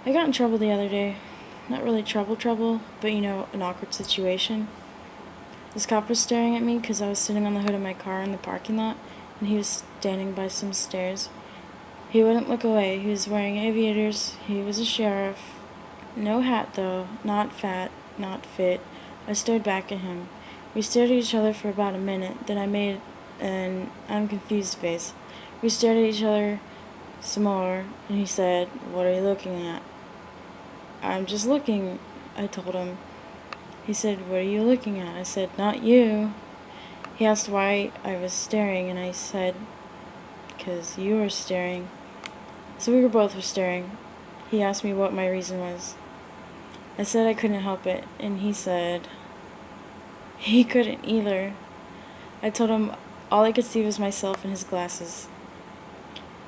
I got in trouble the other day. Not really trouble, but an awkward situation. This cop was staring at me because I was sitting on the hood of my car in the parking lot, and he was standing by some stairs. He wouldn't look away. He was wearing aviators. He was a sheriff. No hat, though. Not fat. Not fit. I stared back at him. We stared at each other for about a minute. Then I made an I'm confused face. We stared at each other some more, and he said, "What are you looking at?" "I'm just looking," I told him. He said, "What are you looking at?" I said, "Not you." He asked why I was staring, and I said, "'Cause you were staring." So we were both staring. He asked me what my reason was. I said I couldn't help it, and he said he couldn't either. I told him all I could see was myself in his glasses.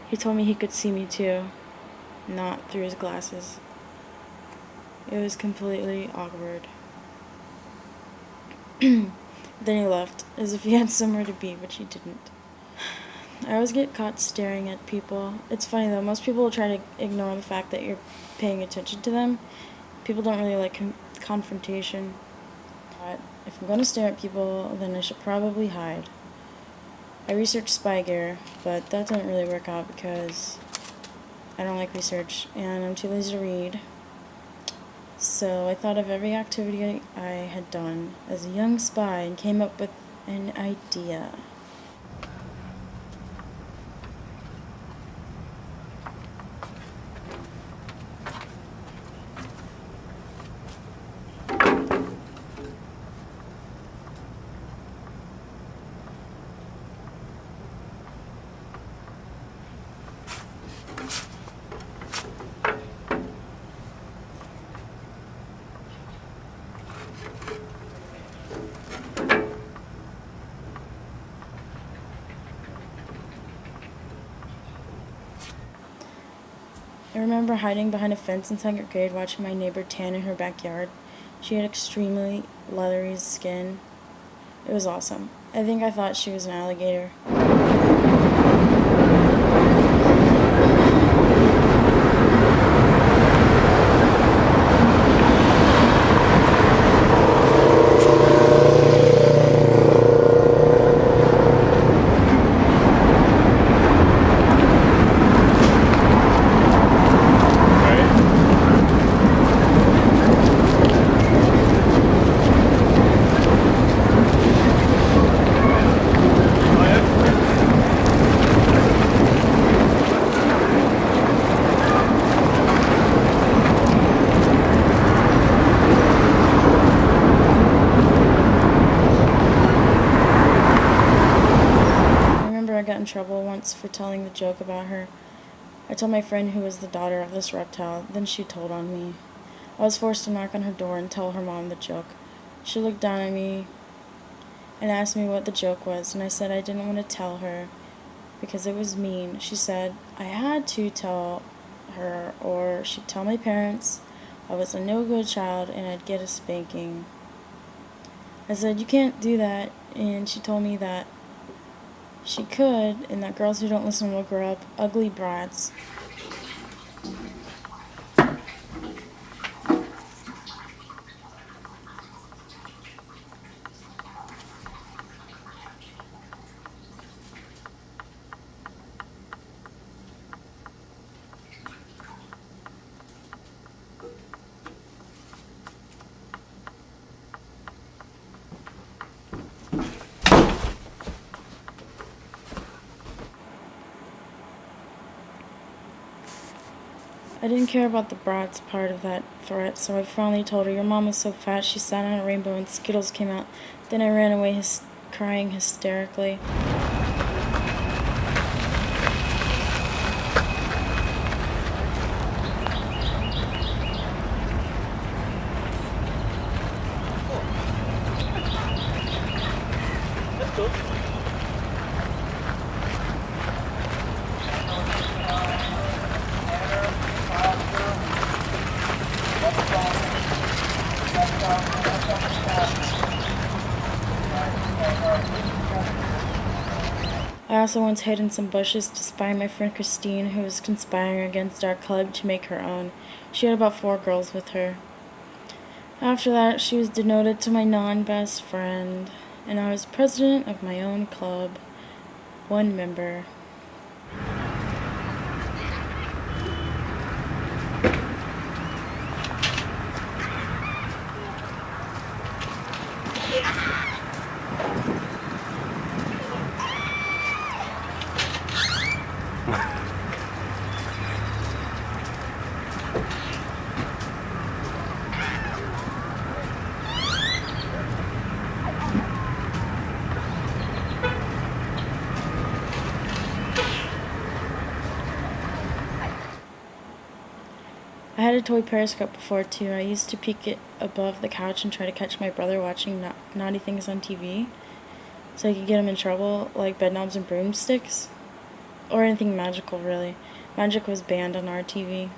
He told me he could see me too, not through his glasses. It was completely awkward. Then he left, as if he had somewhere to be, but he didn't. I always get caught staring at people. It's funny though, most people will try to ignore the fact that you're paying attention to them. People don't really like confrontation. But if I'm going to stare at people, then I should probably hide. I researched spy gear, but that didn't really work out because I don't like research and I'm too lazy to read. So I thought of every activity I had done as a young spy and came up with an idea. I remember hiding behind a fence in second grade watching my neighbor tan in her backyard. She had extremely leathery skin. It was awesome. I think I thought she was an alligator. I got in trouble once for telling the joke about her. I told my friend who was the daughter of this reptile, then she told on me. I was forced to knock on her door and tell her mom the joke. She looked down at me and asked me what the joke was, and I said I didn't want to tell her because it was mean. She said I had to tell her or she'd tell my parents I was a no-good child and I'd get a spanking. I said, "You can't do that," and she told me that she could, and that girls who don't listen will grow up ugly brats. I didn't care about the brats part of that threat, so I finally told her, "Your mom was so fat she sat on a rainbow and Skittles came out." Then I ran away crying hysterically. also once hid in some bushes to spy my friend Christine, who was conspiring against our club to make her own. She had about 4 girls with her. After that, she was demoted to my non-best friend, and I was president of my own club. 1 member. I had a toy periscope before too. I used to peek it above the couch and try to catch my brother watching naughty things on TV, so I could get him in trouble, like bedknobs and broomsticks, or anything magical really. Magic was banned on our TV.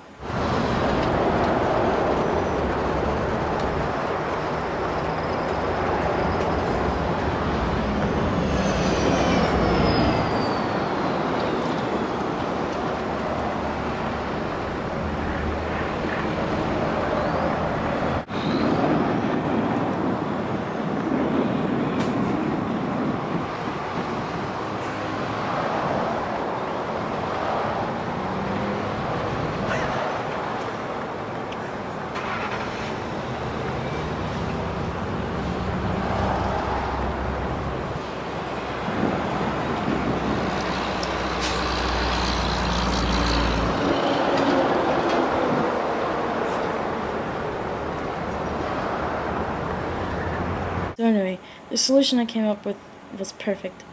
So anyway, the solution I came up with was perfect.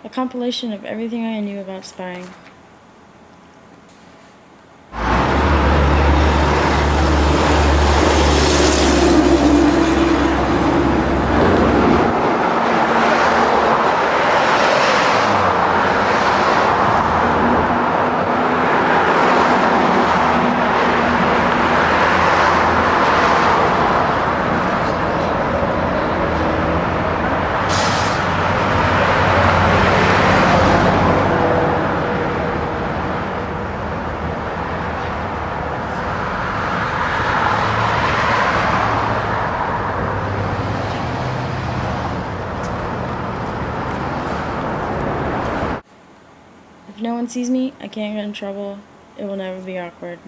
A compilation of everything I knew about spying. If no one sees me, I can't get in trouble. It will never be awkward.